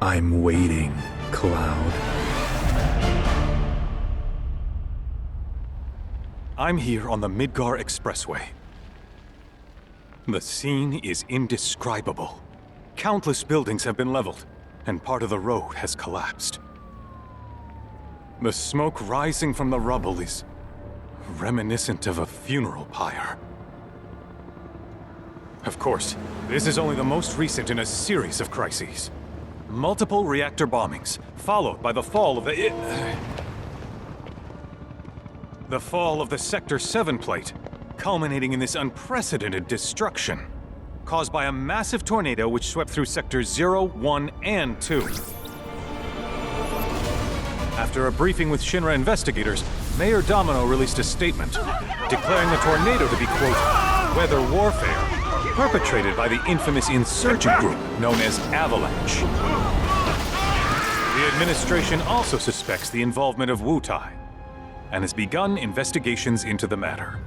I'm waiting, Cloud. I'm here on the Midgar Expressway. The scene is indescribable. Countless buildings have been leveled, and part of the road has collapsed. The smoke rising from the rubble is reminiscent of a funeral pyre. Of course, this is only the most recent in a series of crises. Multiple reactor bombings, followed by the fall of the Sector 7 plate, culminating in this unprecedented destruction, caused by a massive tornado which swept through Sectors 0, 1, and 2. After a briefing with Shinra investigators, Mayor Domino released a statement, declaring the tornado to be, quote, weather warfare, perpetrated by the infamous insurgent group known as Avalanche. The administration also suspects the involvement of Wutai, and has begun investigations into the matter.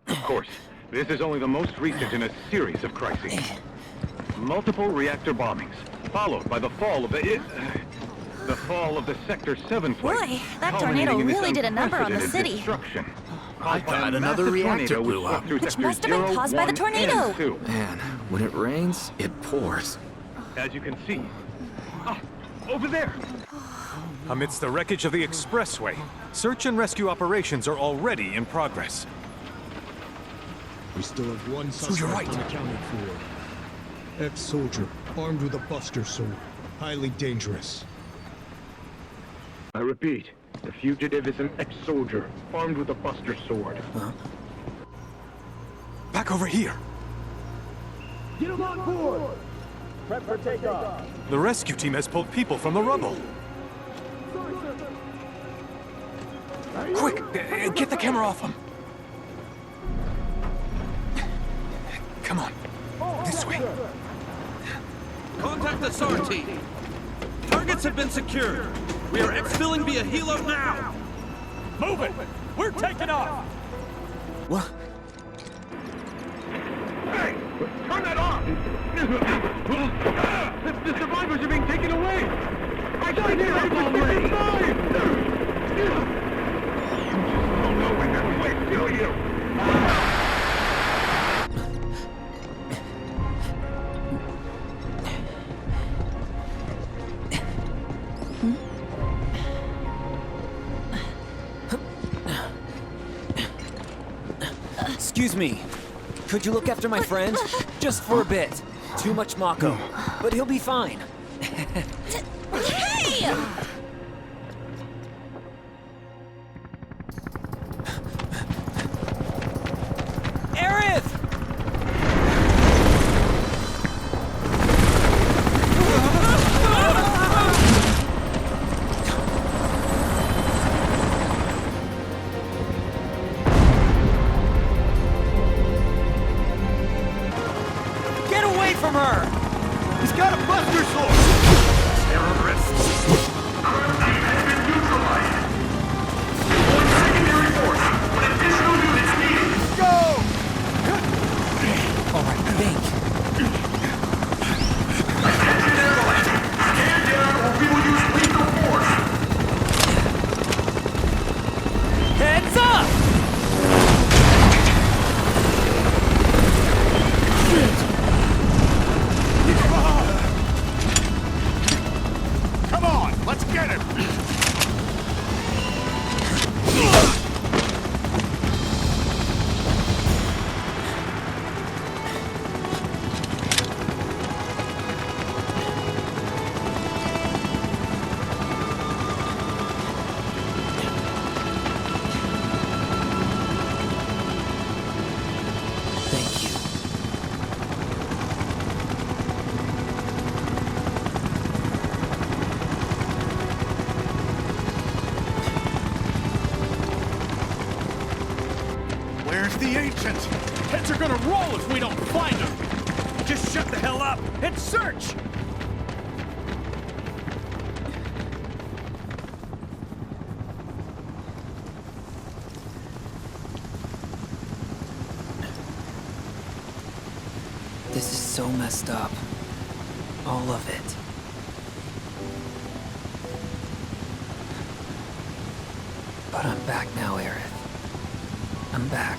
Of course, this is only the most recent in a series of crises. Multiple reactor bombings, followed by the fall of the Sector 7 plate. Boy, that tornado really did a number on the city. I thought another reactor blew up. Which must have been caused by the tornado. Man, when it rains, it pours. As you can see. Over there! Amidst the wreckage of the expressway, search and rescue operations are already in progress. We still have one suspect unaccounted for. Ex-soldier, armed with a buster sword. Highly dangerous. I repeat, the fugitive is an ex-soldier, armed with a buster sword. Huh? Back over here! Get him on board! Prep for takeoff! The rescue team has pulled people from the rubble. Quick! Get the camera off them! Come on. This way. Contact the SAR team. Targets have been secured. We are exfilling via helo now. Move it. We're taking off. What? Hey! Turn that off! The survivors are being taken away! I got it already! You don't know when they're quick, do you? Excuse me. Could you look after my friend? Just for a bit. Too much Mako. But he'll be fine. Hey! Aerith! Your sword! Terrorists! Current team has been neutralized. Deploying secondary force, but additional units needed. Go! All right, think. Attention everyone! Stand down or we will use lethal force! Heads up! Come on, let's get him! Thank you. Where's the ancient? Heads are gonna roll if we don't find him! Just shut the hell up and search! This is so messed up. All of it. But I'm back now, Aerith. I'm back.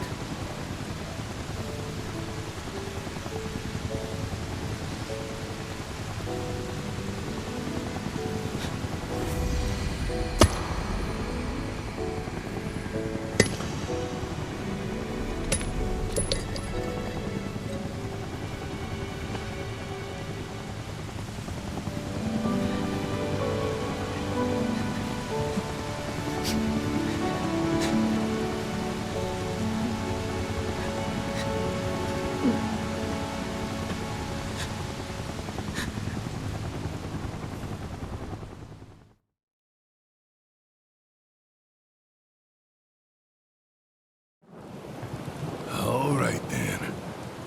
All right then.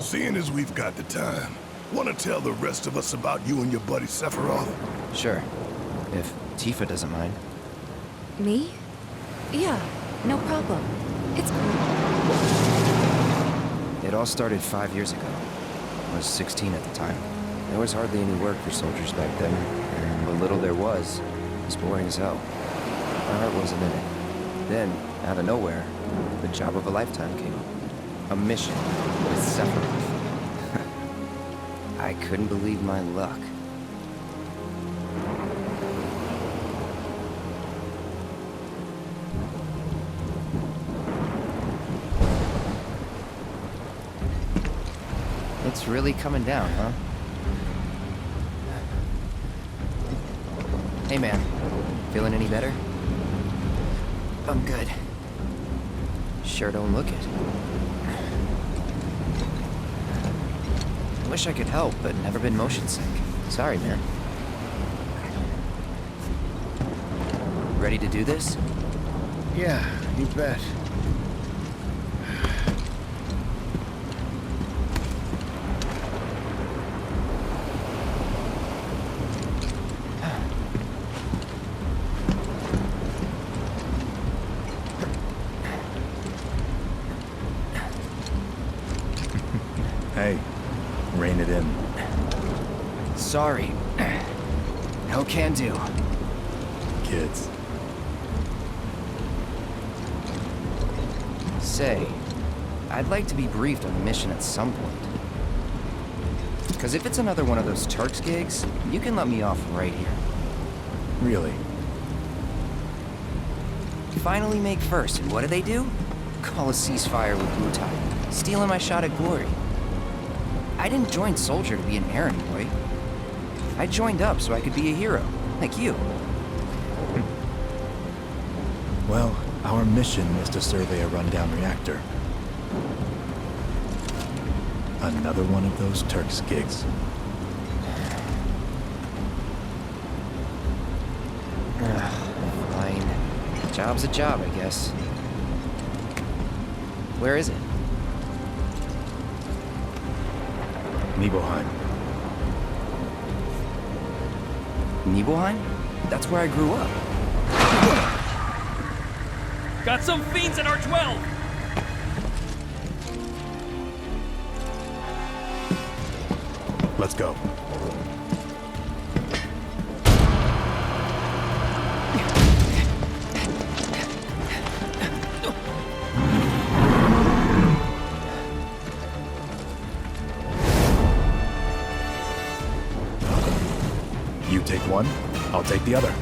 Seeing as we've got the time, want to tell the rest of us about you and your buddy Sephiroth? Sure. If Tifa doesn't mind. Me? Yeah, no problem. It's It all started 5 years ago. I was 16 at the time. There was hardly any work for soldiers back then, and what little there was boring as hell. My heart wasn't in it. Then, out of nowhere, the job of a lifetime came up. A mission with Sephiroth. I couldn't believe my luck. It's really coming down, huh? Hey man, feeling any better? I'm good. Sure don't look it. Wish I could help, but never been motion sick. Sorry, man. Ready to do this? Yeah, you bet. Hey, rein it in. Sorry. No can do. Kids. Say, I'd like to be briefed on the mission at some point. Because if it's another one of those Turks gigs, you can let me off right here. Really? Finally make first, and what do? Call a ceasefire with Blue Tide, stealing my shot at glory. I didn't join Soldier to be an errand boy. I joined up so I could be a hero, like you. Well, our mission is to survey a rundown reactor. Another one of those Turks gigs. Fine. Job's a job, I guess. Where is it? Nibelheim. Nibelheim? That's where I grew up. Got some fiends in our 12! Let's go. You take one, I'll take the other.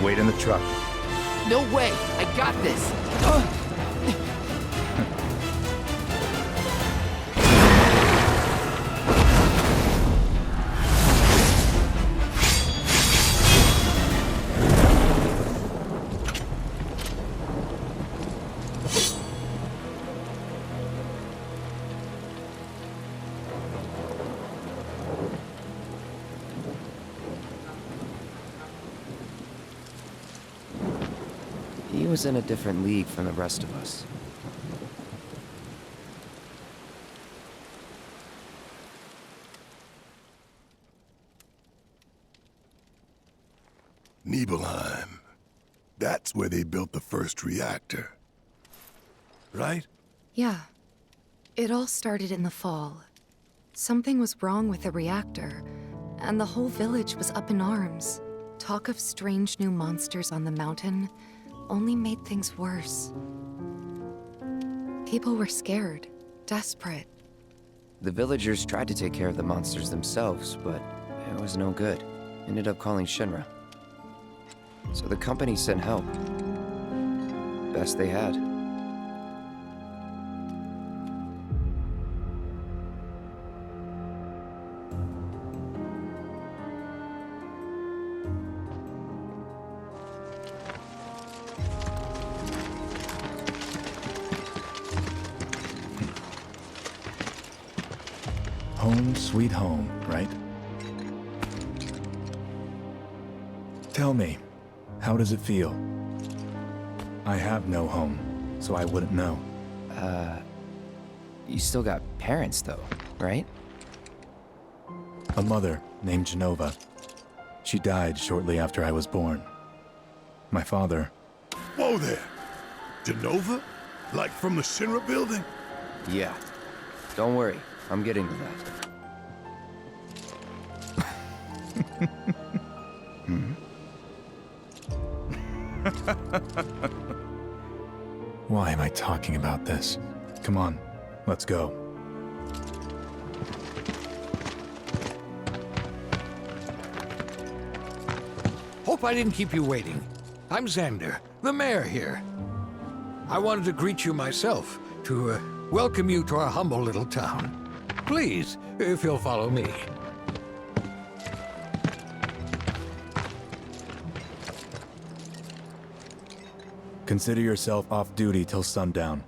Wait in the truck. No way! I got this! He was in a different league from the rest of us. Nibelheim. That's where they built the first reactor. Right? Yeah. It all started in the fall. Something was wrong with the reactor, and the whole village was up in arms. Talk of strange new monsters on the mountain only made things worse. People were scared, desperate. The villagers tried to take care of the monsters themselves, but it was no good. Ended up calling Shinra. So the company sent help. Best they had. Home sweet home, right? Tell me, how does it feel? I have no home, so I wouldn't know. You still got parents though, right? A mother named Genova. She died shortly after I was born. My father... Whoa there! Genova? Like from the Shinra building? Yeah. Don't worry, I'm getting to that. Why am I talking about this? Come on, let's go. Hope I didn't keep you waiting. I'm Xander, the mayor here. I wanted to greet you myself, to welcome you to our humble little town. Please, if you'll follow me. Consider yourself off duty till sundown.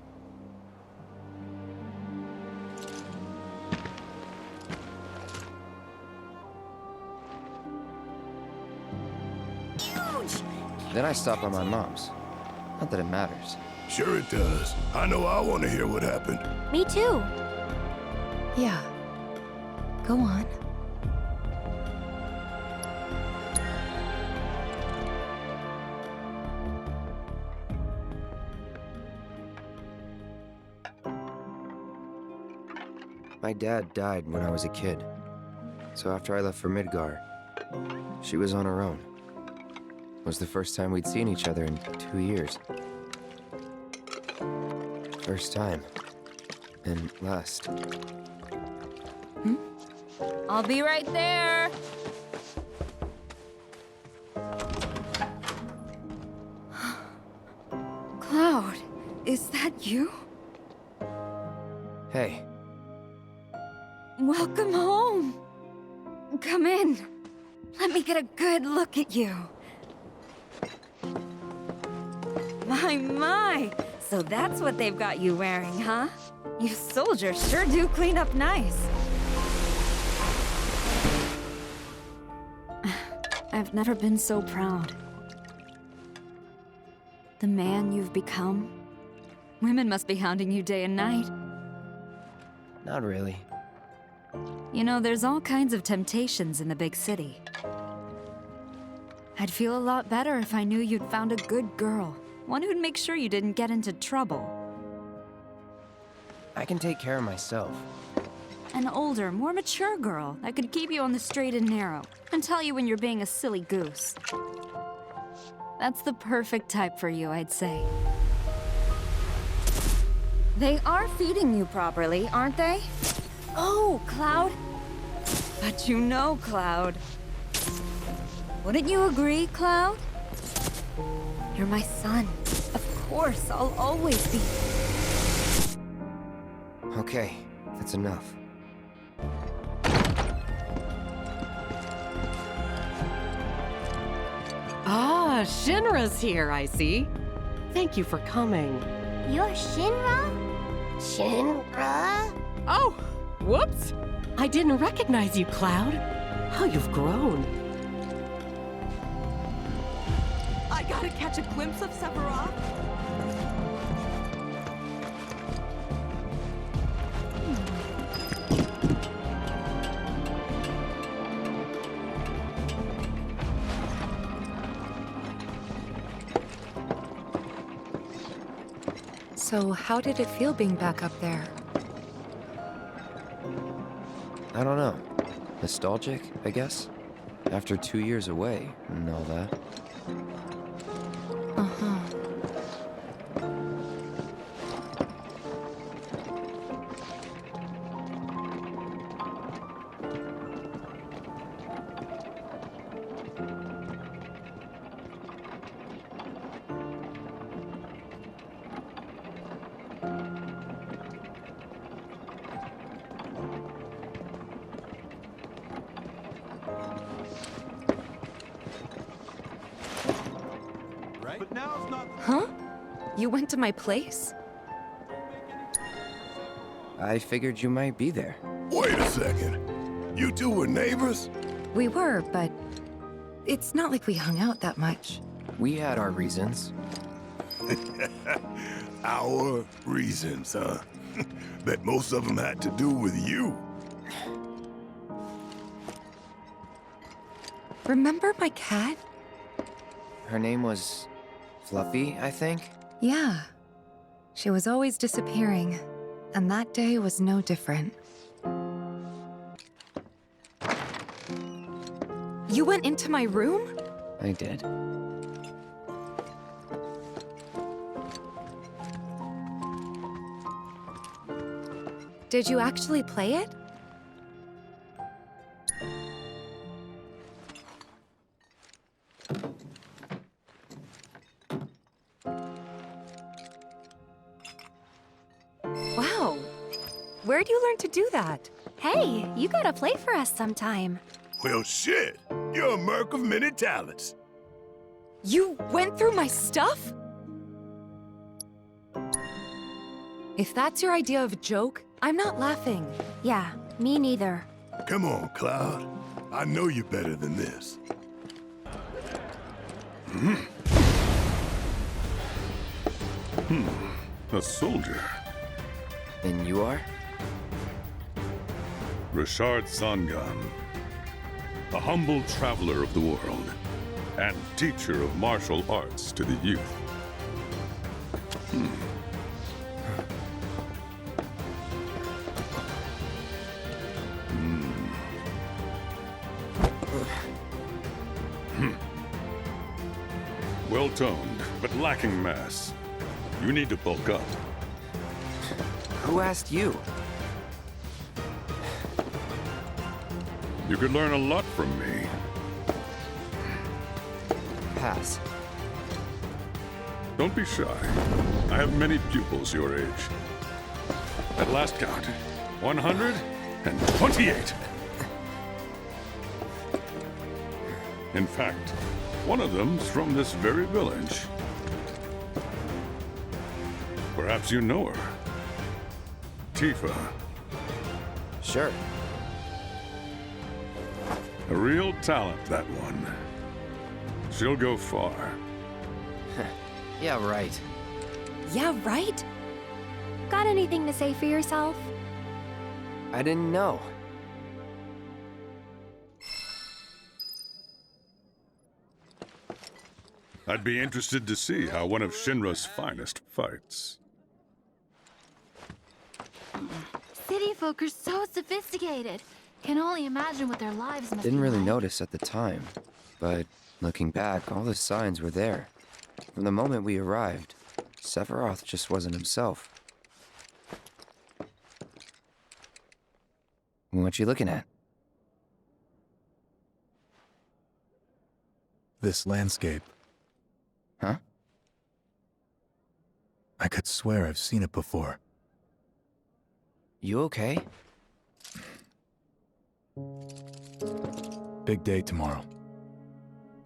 Then I stop by my mom's. Not that it matters. Sure it does. I know I want to hear what happened. Me too. Yeah. Go on. My dad died when I was a kid. So after I left for Midgar, she was on her own. It was the first time we'd seen each other in 2 years. First time. And last. I'll be right there. Cloud, is that you? Hey. Welcome home. Come in. Let me get a good look at you. My, So that's what they've got you wearing, huh? You soldiers sure do clean up nice. I've never been so proud. The man you've become. Women must be hounding you day and night. Not really. You know, there's all kinds of temptations in the big city. I'd feel a lot better if I knew you'd found a good girl. One who'd make sure you didn't get into trouble. I can take care of myself. An older, more mature girl that could keep you on the straight and narrow and tell you when you're being a silly goose. That's the perfect type for you, I'd say. They are feeding you properly, aren't they? Oh, Cloud. But you know, Cloud. Wouldn't you agree, Cloud? You're my son. Of course, I'll always be. Okay, that's enough. Ah, Shinra's here, I see. Thank you for coming. You're Shinra? Shinra? Oh, whoops! I didn't recognize you, Cloud. How you've grown. I gotta catch a glimpse of Sephiroth. So how did it feel being back up there? I don't know. Nostalgic, I guess? After 2 years away and all that. Uh-huh. Huh? You went to my place? I figured you might be there. Wait a second. You two were neighbors? We were, but it's not like we hung out that much. We had our reasons. Our reasons, huh? Bet most of them had to do with you. Remember my cat? Her name was Fluffy, I think? Yeah. She was always disappearing, and that day was no different. You went into my room? I did. Did you actually play it? Wow. Where'd you learn to do that? Hey, you gotta play for us sometime. Well, shit. You're a merc of many talents. You went through my stuff? If that's your idea of a joke, I'm not laughing. Yeah, me neither. Come on, Cloud. I know you're better than this. A soldier. And you are? Richard Sangan. A humble traveler of the world, and teacher of martial arts to the youth. Well-toned, but lacking mass. You need to bulk up. Who asked you? You could learn a lot from me. Pass. Don't be shy. I have many pupils your age. At last count, 128. In fact, one of them's from this very village. Perhaps you know her. Tifa. Sure. A real talent, that one. She'll go far. Yeah, right. Yeah, right? Got anything to say for yourself? I didn't know. I'd be interested to see how one of Shinra's finest fights. City folk are so sophisticated. Can only imagine what their lives must Didn't be really like. notice at the time, but looking back, all the signs were there. From the moment we arrived, Sephiroth just wasn't himself. What you looking at? This landscape. Huh? I could swear I've seen it before. You okay? Big day tomorrow.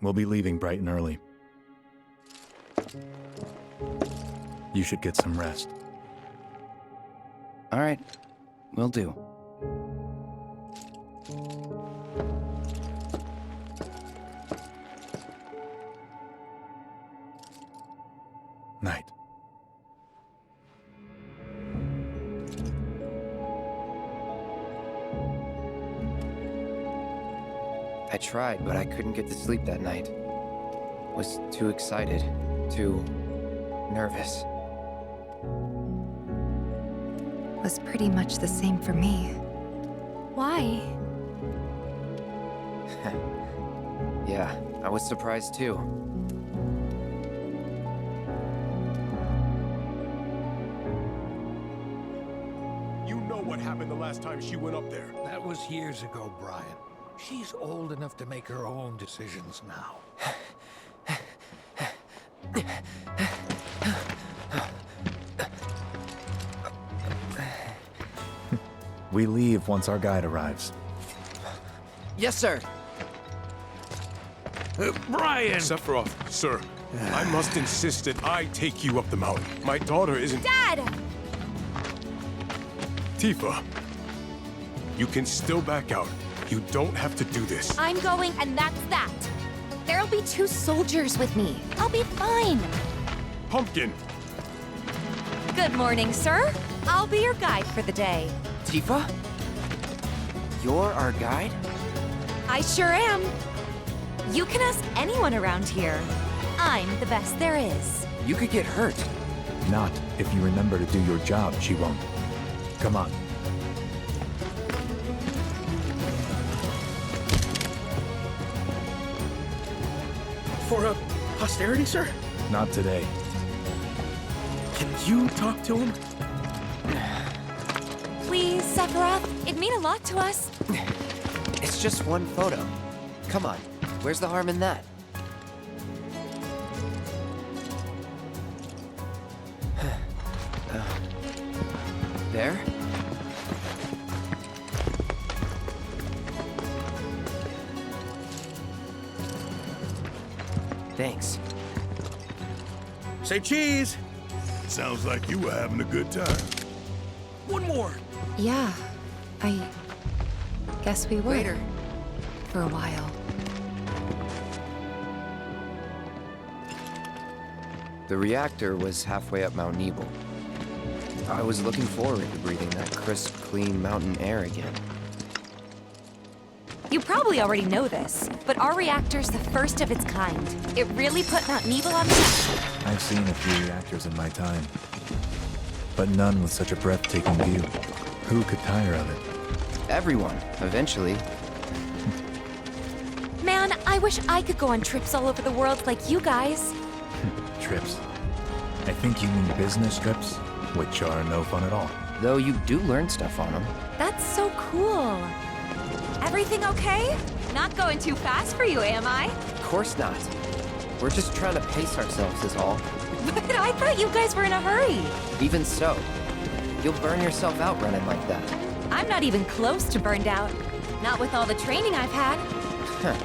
We'll be leaving bright and early. You should get some rest. All right, will do. Night. I tried, but I couldn't get to sleep that night. Was too excited, too nervous. Was pretty much the same for me. Why? Yeah, I was surprised too. You know what happened the last time she went up there. That was years ago, Brian. She's old enough to make her own decisions now. We leave once our guide arrives. Yes, sir. Brian! Sephiroth, sir, I must insist that I take you up the mountain. My daughter isn't... Dad! Tifa, you can still back out. You don't have to do this. I'm going, and that's that. There'll be 2 soldiers with me. I'll be fine. Pumpkin! Good morning, sir. I'll be your guide for the day. Tifa? You're our guide? I sure am. You can ask anyone around here. I'm the best there is. You could get hurt. Not if you remember to do your job, she won't. Come on. For posterity, sir? Not today. Can you talk to him? Please, Sephiroth. It'd mean a lot to us. It's just one photo. Come on, where's the harm in that? There? Thanks. Say cheese! Sounds like you were having a good time. One more! Yeah, I guess we were. Later. For a while. The reactor was halfway up Mount Nibel. I was looking forward to breathing that crisp, clean mountain air again. You probably already know this, but our reactor's the first of its kind. It really put Mount Nibel on the map. I've seen a few reactors in my time, but none with such a breathtaking view. Who could tire of it? Everyone, eventually. Man, I wish I could go on trips all over the world like you guys. Trips. I think you mean business trips, which are no fun at all. Though you do learn stuff on them. That's so cool. Everything okay? Not going too fast for you, am I? Of course not. We're just trying to pace ourselves is all. But I thought you guys were in a hurry. Even so, you'll burn yourself out running like that. I'm not even close to burned out. Not with all the training I've had. Huh.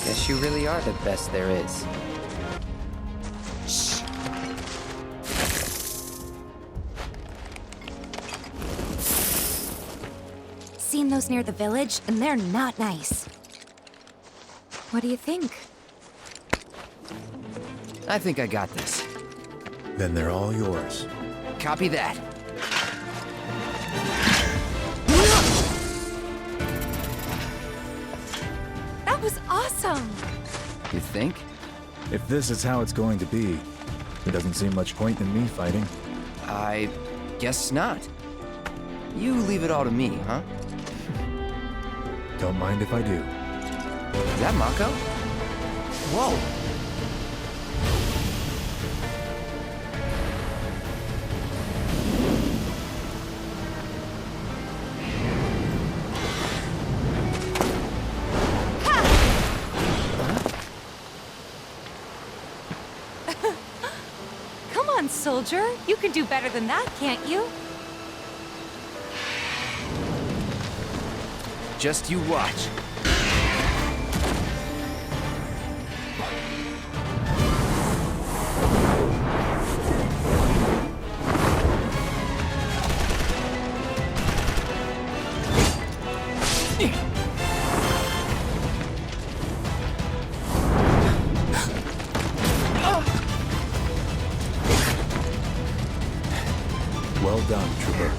Guess you really are the best there is. Shh. those near the village, and they're not nice. What do you think? I think I got this. Then they're all yours. Copy that. That was awesome! You think? If this is how it's going to be, there doesn't seem much point in me fighting. I guess not. You leave it all to me, huh? Don't mind if I do. Is that Mako? Whoa! Come on, soldier. You can do better than that, can't you? Just you watch. Well done, Trooper.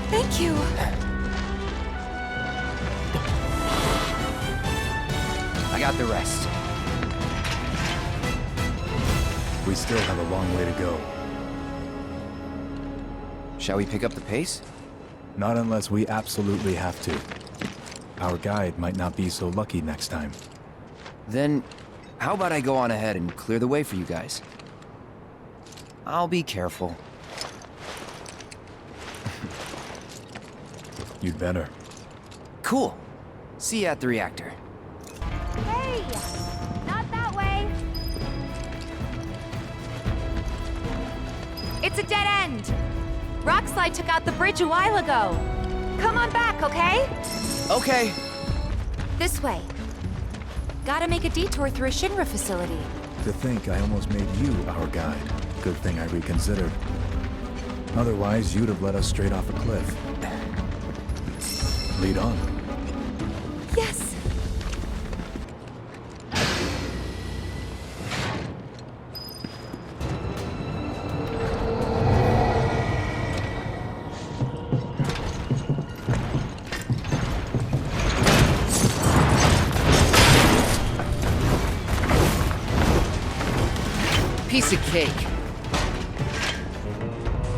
Thank you. I got the rest. We still have a long way to go. Shall we pick up the pace? Not unless we absolutely have to. Our guide might not be so lucky next time. Then, how about I go on ahead and clear the way for you guys? I'll be careful. You'd better. Cool. See you at the reactor. Hey! Not that way! It's a dead end! Rockslide took out the bridge a while ago. Come on back, okay? Okay. This way. Gotta make a detour through a Shinra facility. To think I almost made you our guide. Good thing I reconsidered. Otherwise, you'd have led us straight off a cliff. Lead on. Yes! Piece of cake.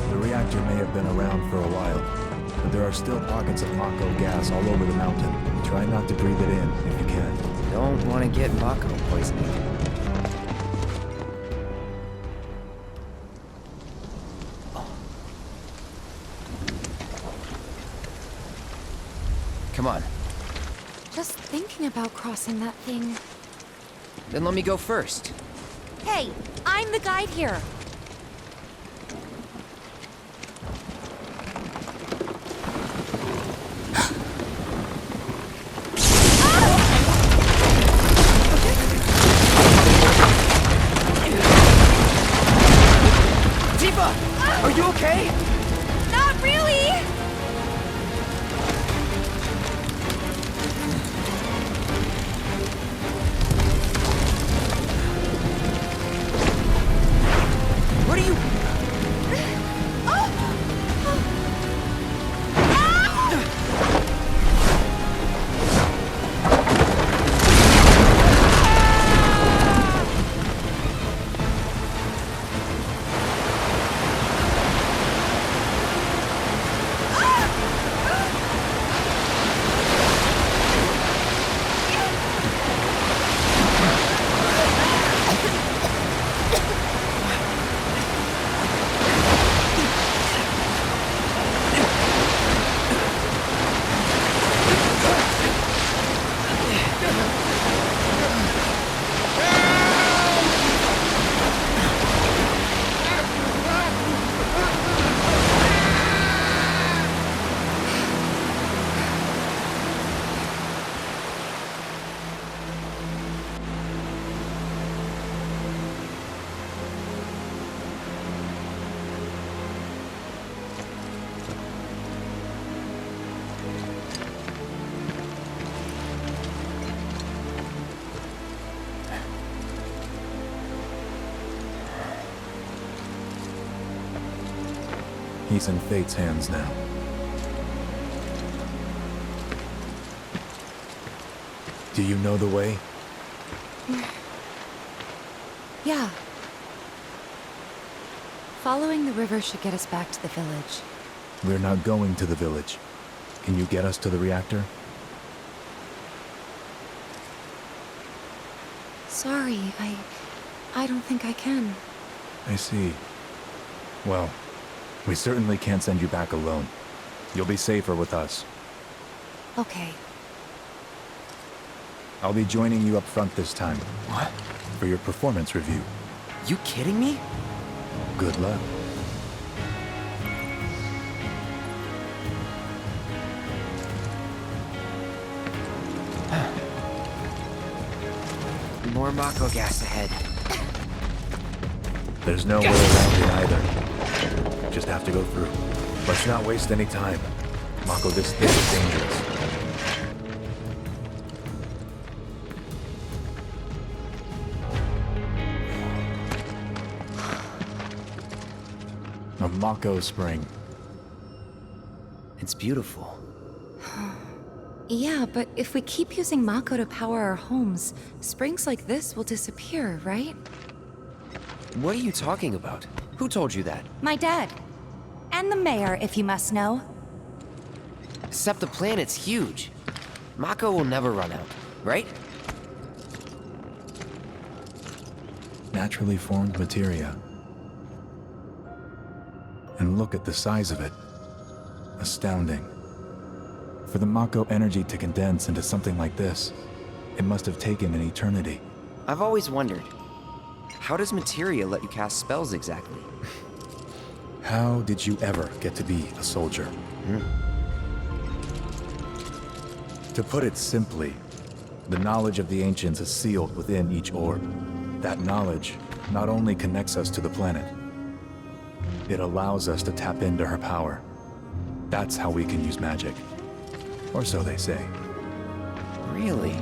The reactor may have been around for a while, but there are still pockets of Mako gas all over the mountain. Try not to breathe it in if you can. Don't want to get Mako poisoning. Come on. Just thinking about crossing that thing. Then let me go first. Hey, I'm the guide here. Tifa! Are you okay? Not really! He's in Fate's hands now. Do you know the way? Yeah. Following the river should get us back to the village. We're not going to the village. Can you get us to the reactor? Sorry, I don't think I can. I see. Well, we certainly can't send you back alone. You'll be safer with us. Okay. I'll be joining you up front this time. What? For your performance review. You kidding me? Good luck. More Mako gas ahead. There's no way around it either. Just have to go through. Let's not waste any time. Mako, this thing is dangerous. A Mako spring. It's beautiful. Yeah, but if we keep using Mako to power our homes, springs like this will disappear, right? What are you talking about? Who told you that? My dad. And the mayor, if you must know. Except the planet's huge. Mako will never run out, right? Naturally formed materia. And look at the size of it. Astounding. For the Mako energy to condense into something like this, it must have taken an eternity. I've always wondered, how does Materia let you cast spells exactly? How did you ever get to be a soldier? To put it simply, the knowledge of the ancients is sealed within each orb. That knowledge not only connects us to the planet, it allows us to tap into her power. That's how we can use magic. Or so they say. Really?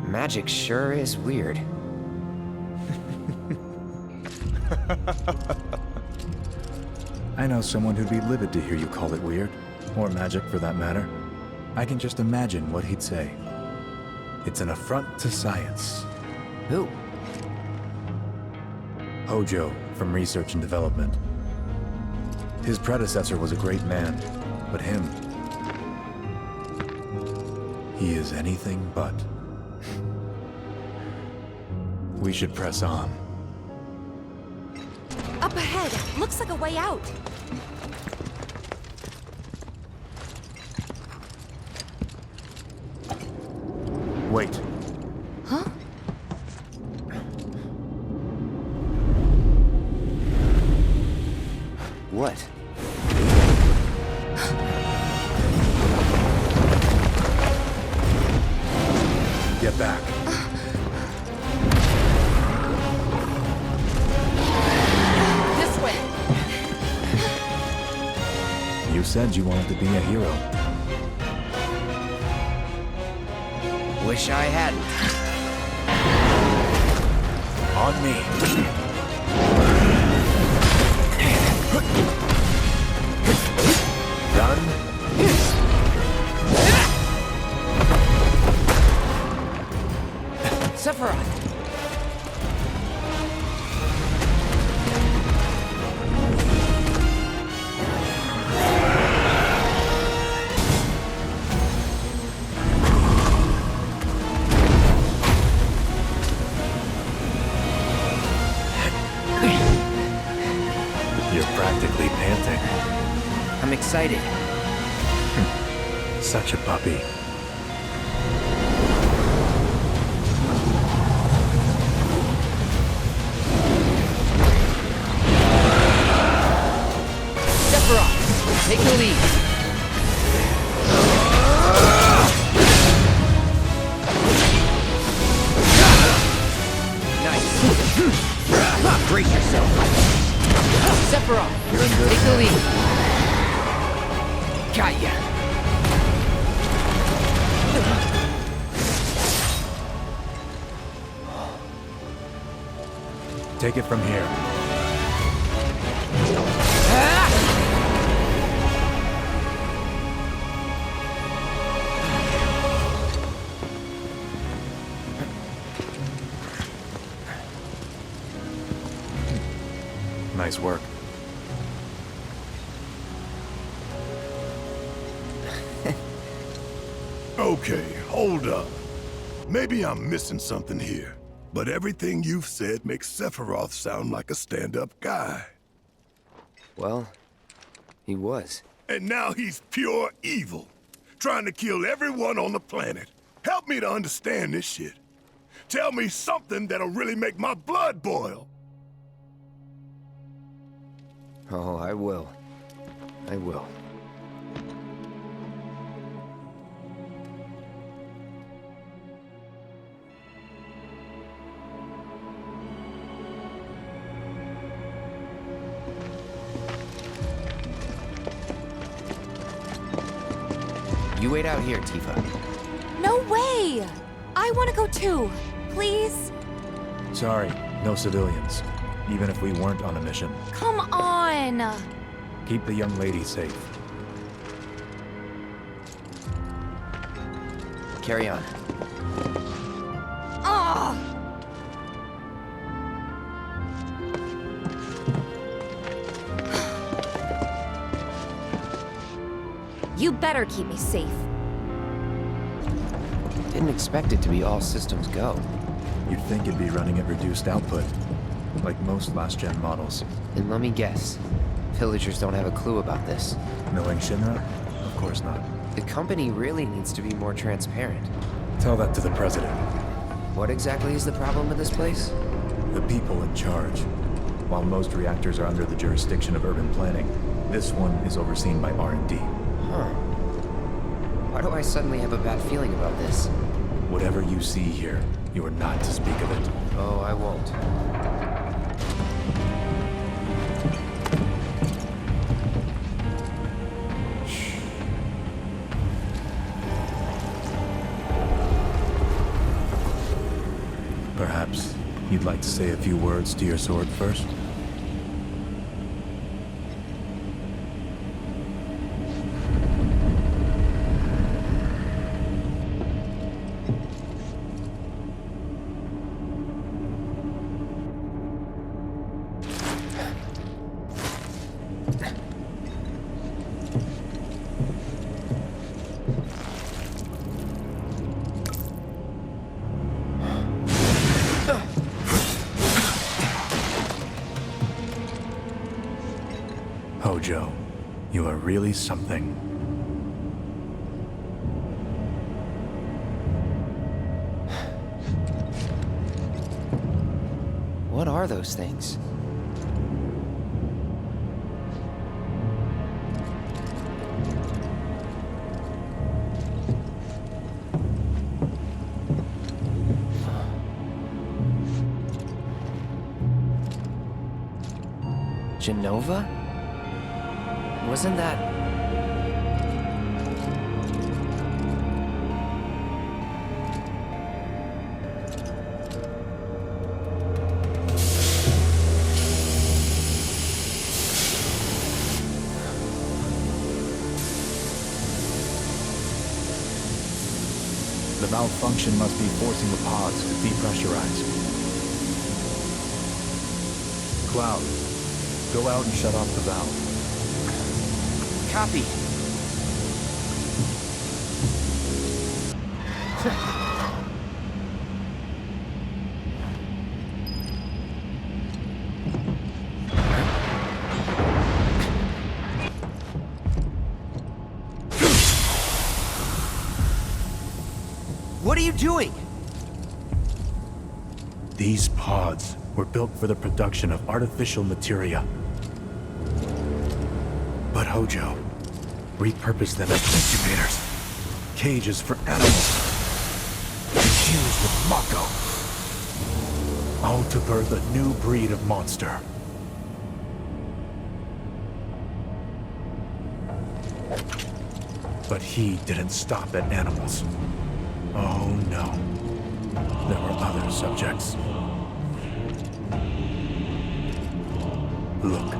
Magic sure is weird. I know someone who'd be livid to hear you call it weird, or magic for that matter. I can just imagine what he'd say. It's an affront to science. Who? Hojo, from Research and Development. His predecessor was a great man, but him... he is anything but. We should press on. Up ahead! Looks like a way out! Wait. Huh? What? Get back. This way! You said you wanted to be a hero. Wish I hadn't. On me. Done. Sephiroth! You're practically panting. I'm excited. Such a puppy. Sephiroth, take the lead. Nice. Brace yourself. Sephiroth, take the lead. Got ya. Take it from here. Nice work. Okay, hold up. Maybe I'm missing something here, but everything you've said makes Sephiroth sound like a stand-up guy. Well, he was. And now he's pure evil, trying to kill everyone on the planet. Help me to understand this shit. Tell me something that'll really make my blood boil. Oh, I will. I will. You wait out here, Tifa. No way! I want to go too. Please? Sorry, no civilians. Even if we weren't on a mission. Come on! Keep the young lady safe. Carry on. Ah! You better keep me safe. Didn't expect it to be all systems go. You'd think it'd be running at reduced output, like most last-gen models. And let me guess, villagers don't have a clue about this. Knowing Shinra? Of course not. The company really needs to be more transparent. Tell that to the president. What exactly is the problem with this place? The people in charge. While most reactors are under the jurisdiction of urban planning, this one is overseen by R&D. Huh. Why do I suddenly have a bad feeling about this? Whatever you see here, you are not to speak of it. Oh, I won't. Shh. Perhaps you'd like to say a few words to your sword first? Hojo, you are really something. What are those things? Genova? Wasn't that... The malfunction must be forcing the pods to depressurize. Cloud, go out and shut off the valve. Copy. What are you doing? These pods were built for the production of artificial materia. But Hojo repurposed them as incubators, cages for animals, infused with Mako, all to birth a new breed of monster. But he didn't stop at animals. Oh no, there were other subjects. Look.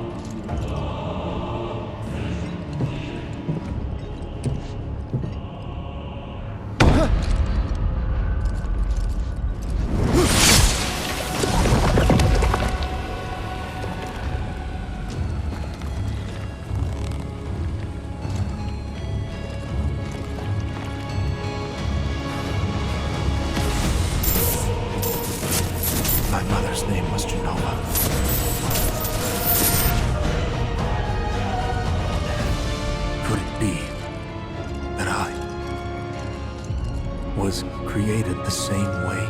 was created the same way?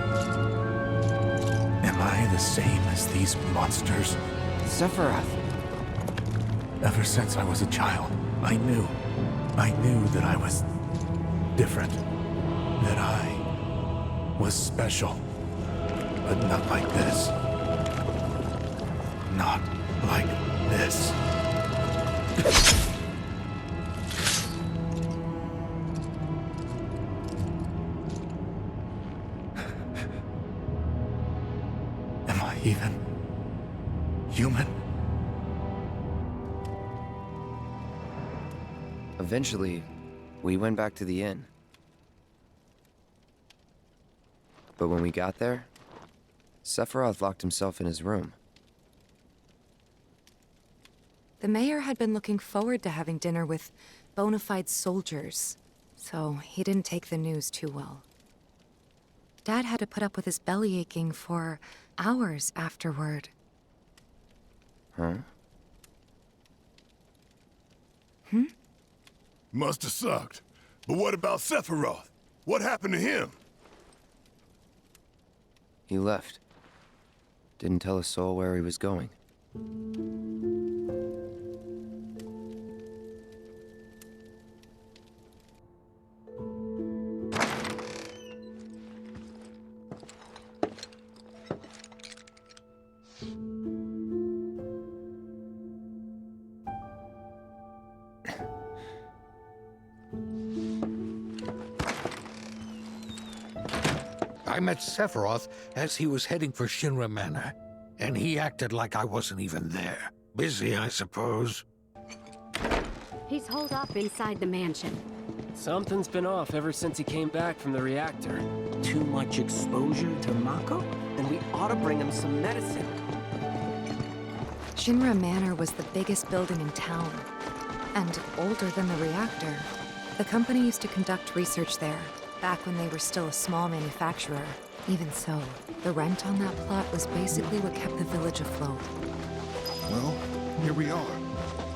Am I the same as these monsters? Sephiroth! Ever since I was a child, I knew that I was different. That I was special. But not like this. Not like this. Am I even human? Eventually, we went back to the inn. But when we got there, Sephiroth locked himself in his room. The mayor had been looking forward to having dinner with bona fide soldiers, so he didn't take the news too well. Dad had to put up with his belly aching for hours afterward. Huh? Must have sucked. But what about Sephiroth? What happened to him? He left. Didn't tell a soul where he was going. I met Sephiroth as he was heading for Shinra Manor, and he acted like I wasn't even there. Busy, I suppose. He's holed up inside the mansion. Something's been off ever since he came back from the reactor. Too much exposure to Mako? Then we ought to bring him some medicine. Shinra Manor was the biggest building in town, and older than the reactor. The company used to conduct research there, back when they were still a small manufacturer. Even so, the rent on that plot was basically what kept the village afloat. Well, here we are.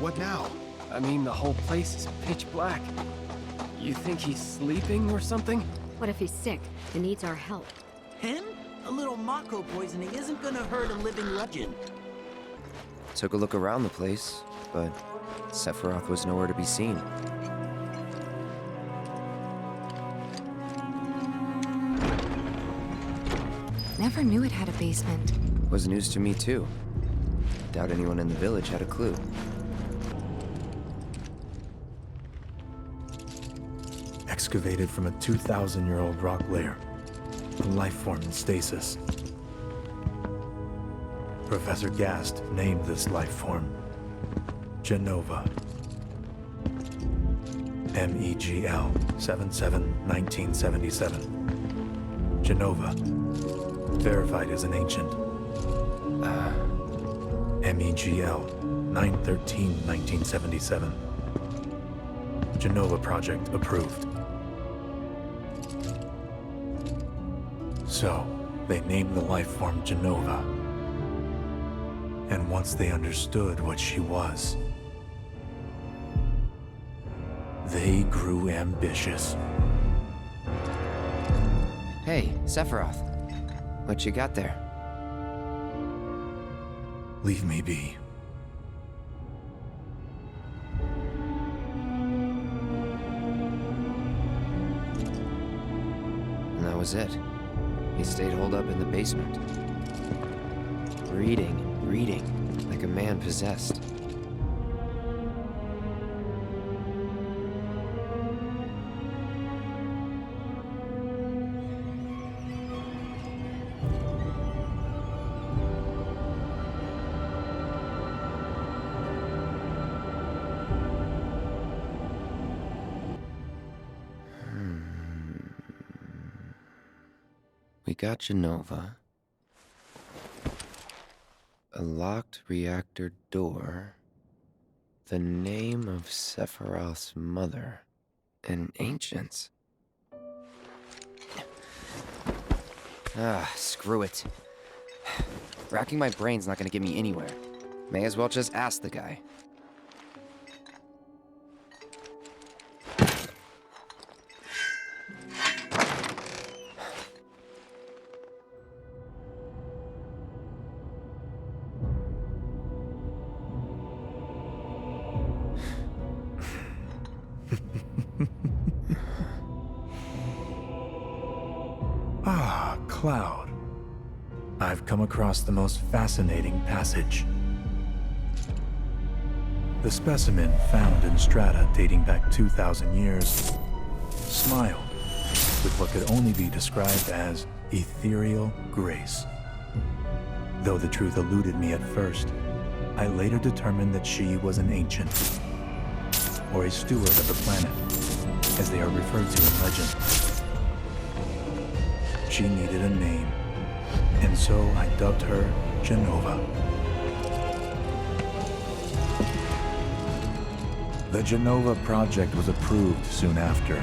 What now? I mean, the whole place is pitch black. You think he's sleeping or something? What if he's sick and needs our help? Him? A little Mako poisoning isn't gonna hurt a living legend. Took a look around the place, but Sephiroth was nowhere to be seen. Never knew it had a basement. Was news to me too. Doubt anyone in the village had a clue. Excavated from a 2,000-year-old rock layer. A life form in stasis. Professor Gast named this life form Genova. MEGL 77-1977. Genova. Verified as an ancient. MEGL 9/13/1977. Genova project approved. So, they named the life form Genova. And once they understood what she was, they grew ambitious. Hey, Sephiroth. What you got there? Leave me be. And that was it. He stayed holed up in the basement. Reading, like a man possessed. We got Genova. A locked reactor door. The name of Sephiroth's mother. And ancients. Screw it. Racking my brain's not gonna get me anywhere. May as well just ask the guy. Ah, Cloud. I've come across the most fascinating passage. The specimen found in strata dating back 2,000 years smiled with what could only be described as ethereal grace. Though the truth eluded me at first, I later determined that she was an ancient, or a steward of the planet, as they are referred to in legend. She needed a name, and so I dubbed her Genova. The Genova project was approved soon after.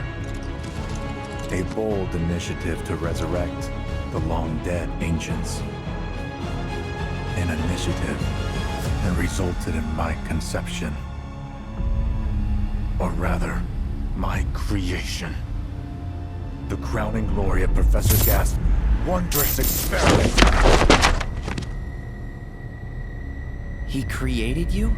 A bold initiative to resurrect the long-dead ancients. An initiative that resulted in my conception. Or rather, my creation. The crowning glory of Professor Gast's wondrous experiment. He created you?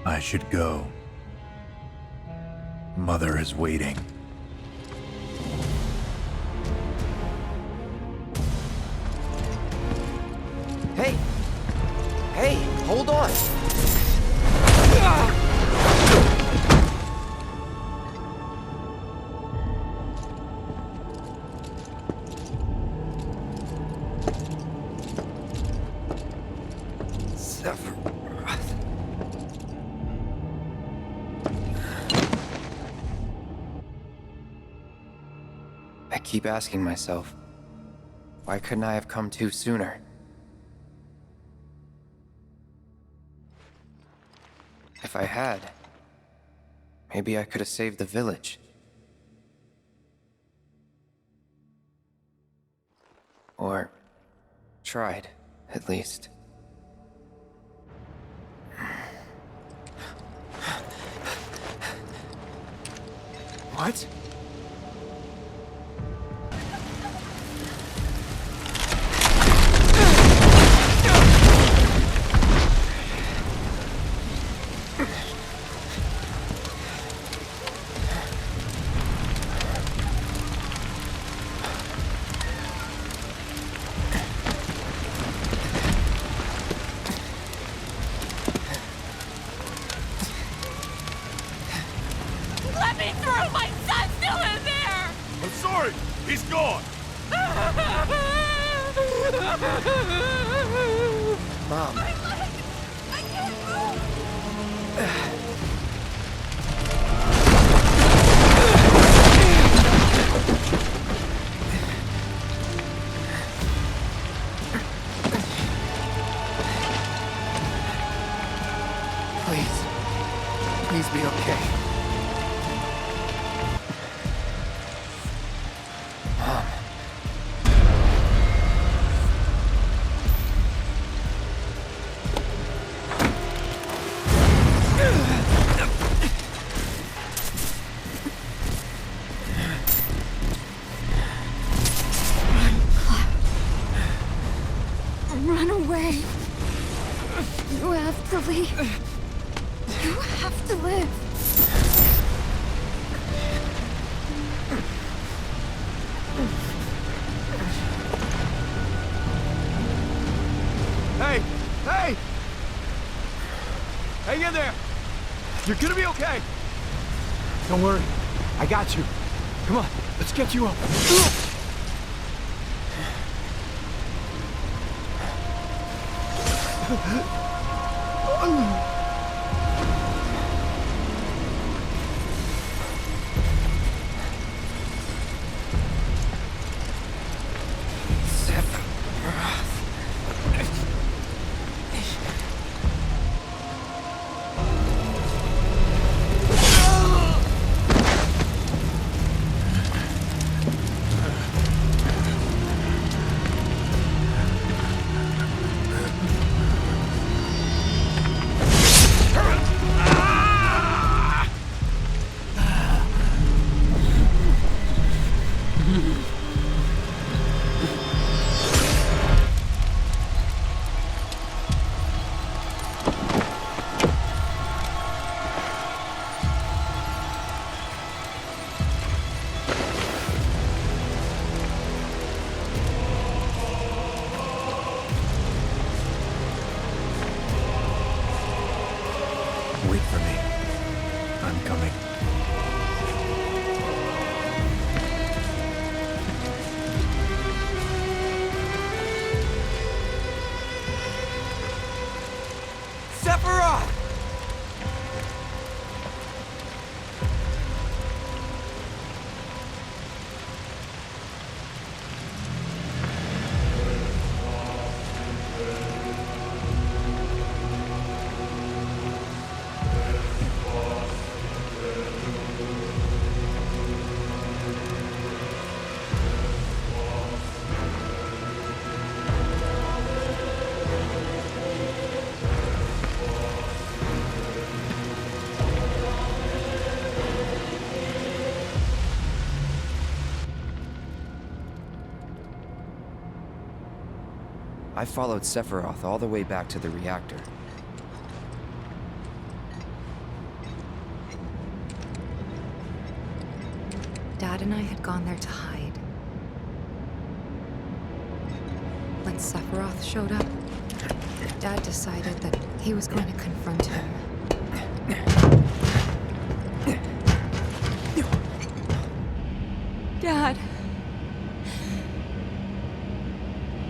I should go. Mother is waiting. Hey! Hey, hold on! I keep asking myself, why couldn't I have come to sooner? If I had, maybe I could have saved the village. Or tried, at least. What? Let me through! My son's still in there! I'm sorry! He's gone! Mom. My leg! I can't move! Please be okay. Mom. Run away. You have to leave. You have to live. Hey! Hey! Hang in there! You're gonna be okay! Don't worry. I got you. Come on, let's get you up. for me. I'm coming. Sephiroth! I followed Sephiroth all the way back to the reactor. Dad and I had gone there to hide. When Sephiroth showed up, Dad decided that he was going to confront him. Dad!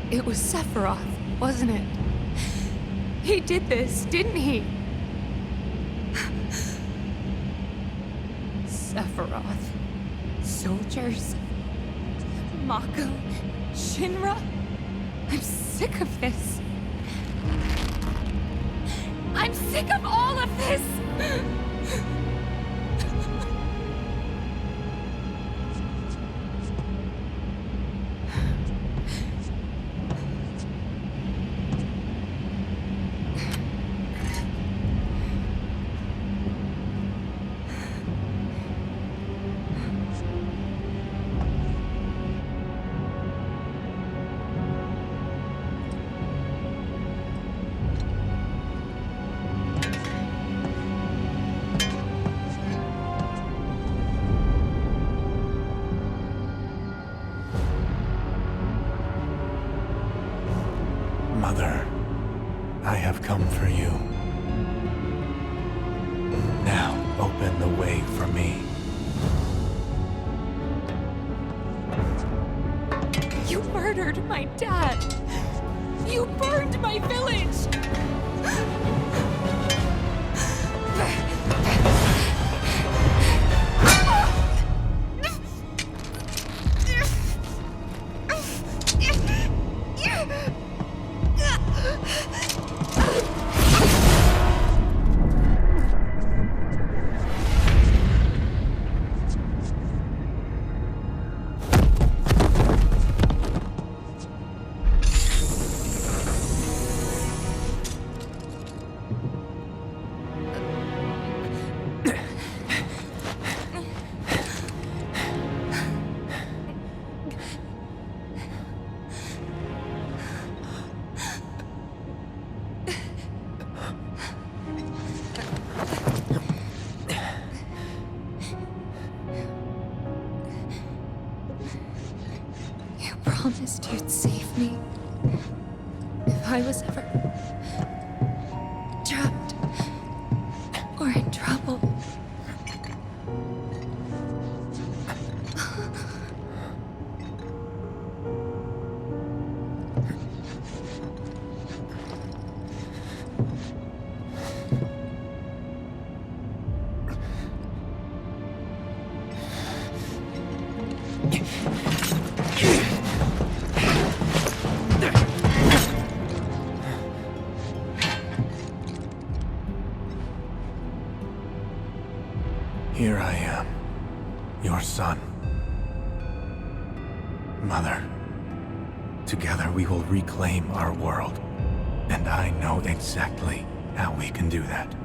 It was Sephiroth, wasn't it? He did this, didn't he? Sephiroth. Soldiers. Mako. Shinra. I'm sick of this. I'm sick of all of this! Mother, I have come for you. Now, open the way for me. You murdered my dad! You burned my village! Promised you'd save me if I was ever trapped or in trouble. Here I am, your son. Mother, together we will reclaim our world. And I know exactly how we can do that.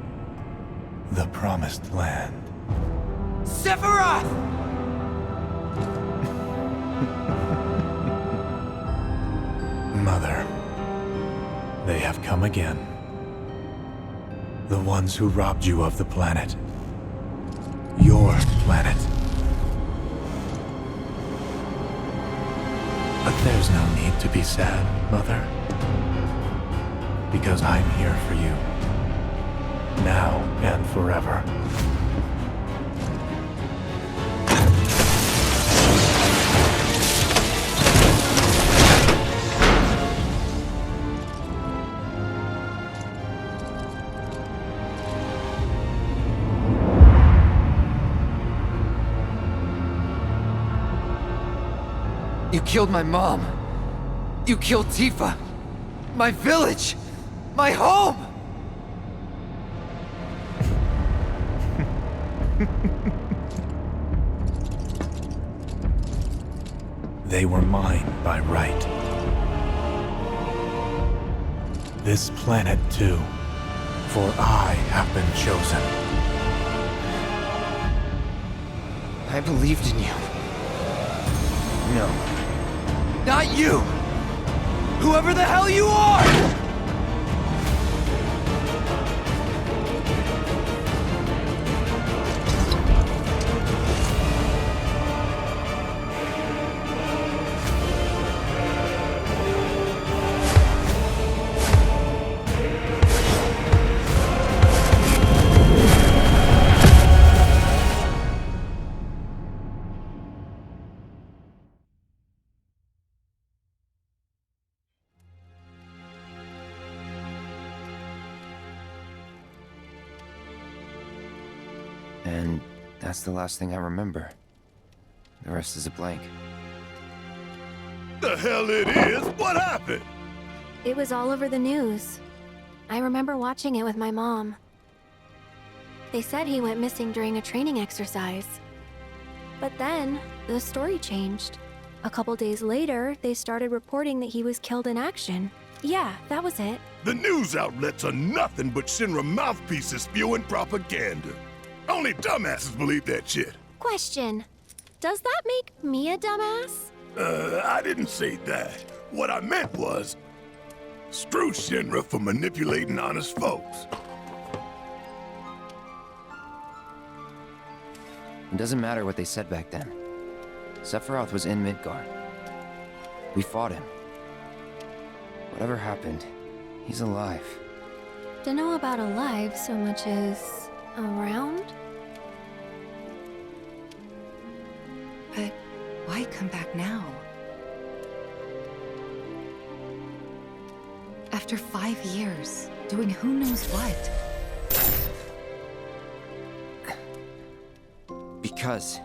The Promised Land. Sephiroth! Mother, they have come again. The ones who robbed you of the planet. Your planet. But there's no need to be sad, Mother. Because I'm here for you. now and forever. You killed my mom. You killed Tifa. My village. My home. They were mine by right. This planet too, for I have been chosen. I believed in you. No. Not you! Whoever the hell you are! And that's the last thing I remember. The rest is a blank. The hell it is? What happened? It was all over the news. I remember watching it with my mom. They said he went missing during a training exercise. But then, the story changed. A couple days later, they started reporting that he was killed in action. Yeah, that was it. The news outlets are nothing but Shinra mouthpieces spewing propaganda. Only dumbasses believe that shit. Question. Does that make me a dumbass? I didn't say that. What I meant was, screw Shinra for manipulating honest folks. It doesn't matter what they said back then. Sephiroth was in Midgar. We fought him. Whatever happened, he's alive. Don't know about alive so much as around? But why come back now? After 5 years, doing who knows what? Because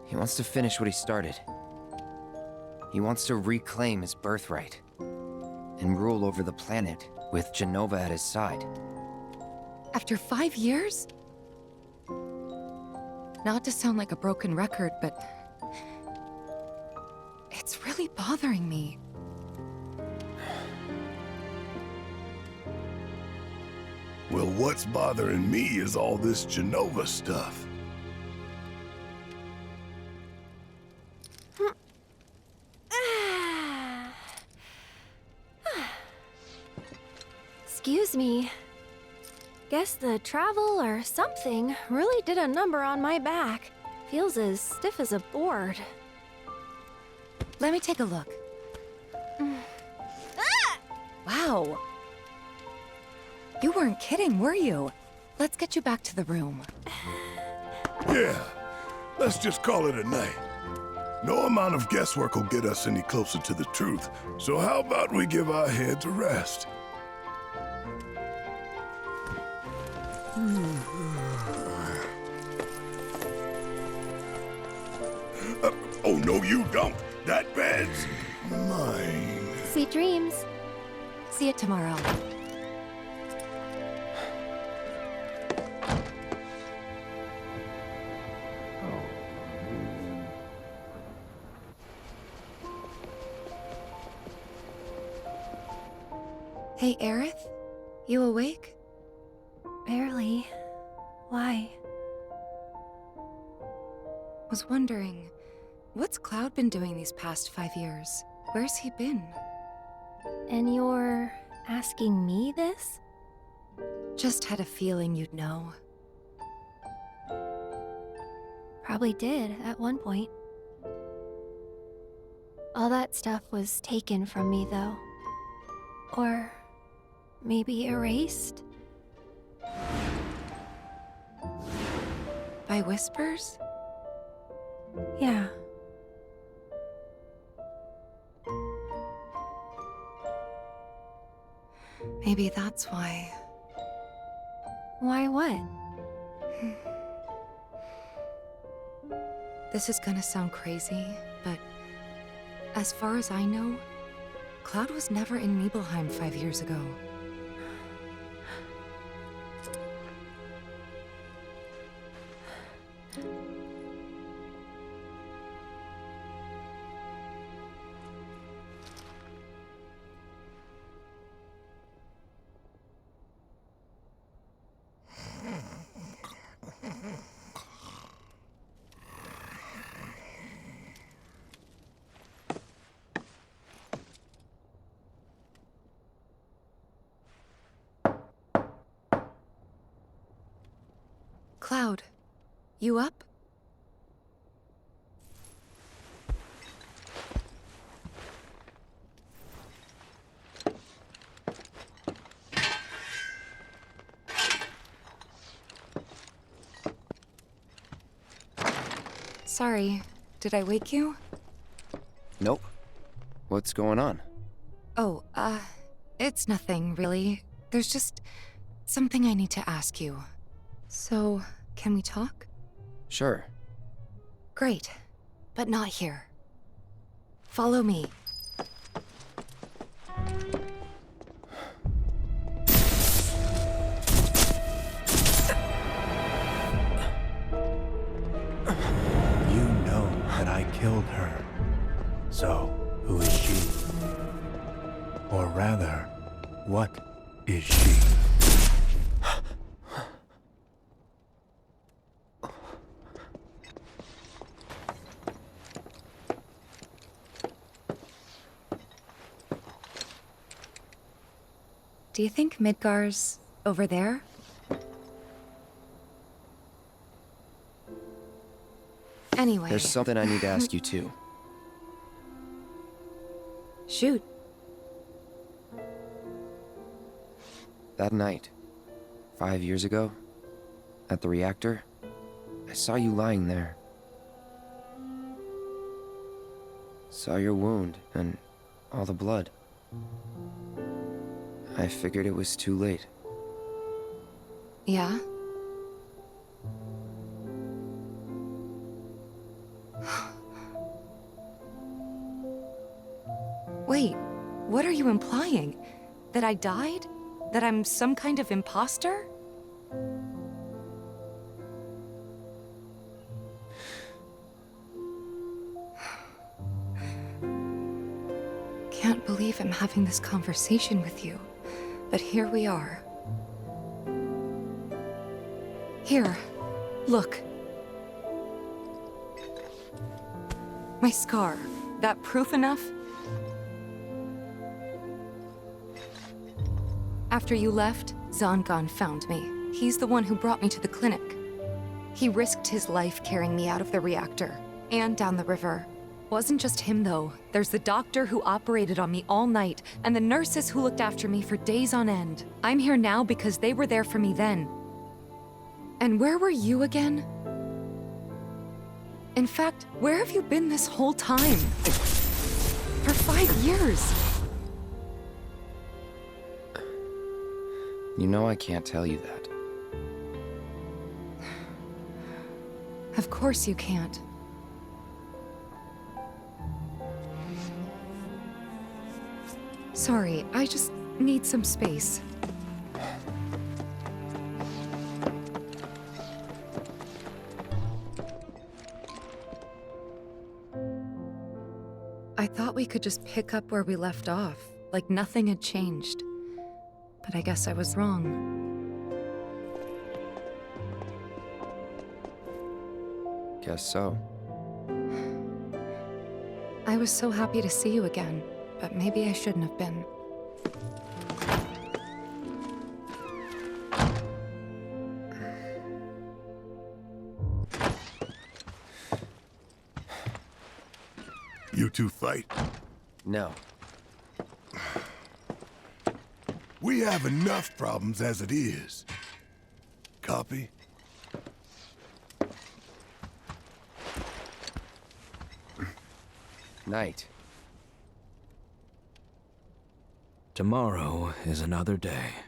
he wants to finish what he started. He wants to reclaim his birthright and rule over the planet with Jenova at his side. After 5 years? Not to sound like a broken record, but it's really bothering me. Well, what's bothering me is all this Jenova stuff. Excuse me. Guess the travel or something really did a number on my back. Feels as stiff as a board. Let me take a look. Wow. You weren't kidding, were you? Let's get you back to the room. Yeah, let's just call it a night. No amount of guesswork will get us any closer to the truth, so how about we give our heads a rest? Oh, no, you don't. That bed's mine. Sweet dreams. See you tomorrow. Hey, Aerith? You awake? Barely. Why? Was wondering, what's Cloud been doing these past 5 years? Where's he been? And you're asking me this? Just had a feeling you'd know. Probably did at one point. All that stuff was taken from me, though. Or maybe erased? By whispers? Yeah. Maybe that's why. Why what? This is gonna sound crazy, but as far as I know, Cloud was never in Nibelheim 5 years ago. Cloud, you up? Sorry, did I wake you? Nope. What's going on? Oh, it's nothing, really. There's just something I need to ask you. So, can we talk? Sure. Great, but not here. Follow me. You know that I killed her. So, who is she? Or rather, what is she? Do you think Midgar's over there? Anyway. There's something I need to ask you too. Shoot. That night, 5 years ago, at the reactor, I saw you lying there. Saw your wound and all the blood. I figured it was too late. Yeah? Wait, what are you implying? That I died? That I'm some kind of imposter? Can't believe I'm having this conversation with you, but here we are. Here, look. My scar. That proof enough? After you left, Zangan found me. He's the one who brought me to the clinic. He risked his life carrying me out of the reactor and down the river. Wasn't just him, though. There's the doctor who operated on me all night, and the nurses who looked after me for days on end. I'm here now because they were there for me then. And where were you again? In fact, where have you been this whole time? For 5 years. You know I can't tell you that. Of course you can't. Sorry, I just need some space. I thought we could just pick up where we left off, like nothing had changed. But I guess I was wrong. Guess so. I was so happy to see you again, but maybe I shouldn't have been. You two fight? No. We have enough problems as it is. Copy? Night. Tomorrow is another day.